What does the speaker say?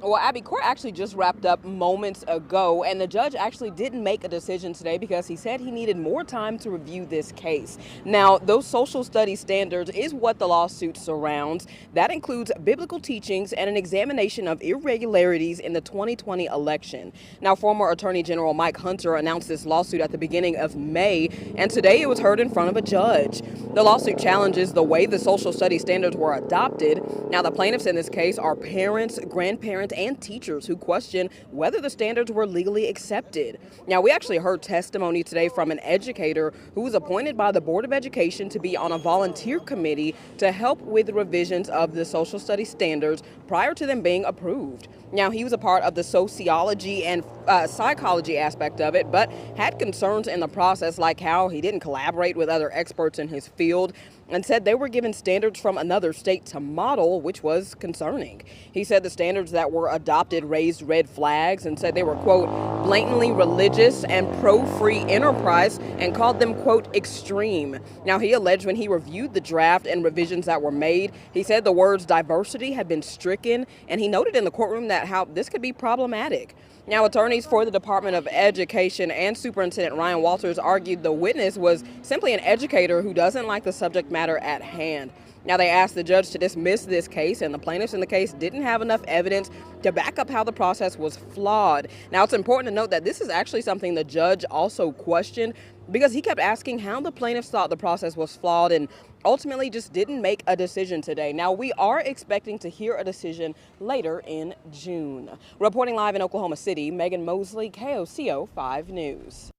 Well, Abby, court actually just wrapped up moments ago, and the judge actually didn't make a decision today because he said he needed more time to review this case. Now, those social studies standards is what the lawsuit surrounds. That includes biblical teachings and an examination of irregularities in the 2020 election. Now, former Attorney General Mike Hunter announced this lawsuit at the beginning of May, and today it was heard in front of a judge. The lawsuit challenges the way the social studies standards were adopted. Now, the plaintiffs in this case are parents, grandparents, and teachers who question whether the standards were legally accepted. Now, we actually heard testimony today from an educator who was appointed by the Board of Education to be on a volunteer committee to help with revisions of the social studies standards prior to them being approved. Now, he was a part of the sociology and psychology aspect of it, but had concerns in the process, like how he didn't collaborate with other experts in his field, and said they were given standards from another state to model, which was concerning. He said the standards that were adopted raised red flags and said they were, quote, blatantly religious and pro-free enterprise, and called them, quote, extreme. Now, he alleged when he reviewed the draft and revisions that were made, he said the words diversity had been stricken, and he noted in the courtroom that how this could be problematic. Now, attorneys for the Department of Education and Superintendent Ryan Walters argued the witness was simply an educator who doesn't like the subject matter at hand. Now, they asked the judge to dismiss this case, and the plaintiffs in the case didn't have enough evidence to back up how the process was flawed. Now, it's important to note that this is actually something the judge also questioned because he kept asking how the plaintiffs thought the process was flawed and ultimately just didn't make a decision today. Now, we are expecting to hear a decision later in June. Reporting live in Oklahoma City, Megan Mosley, KOCO 5 News.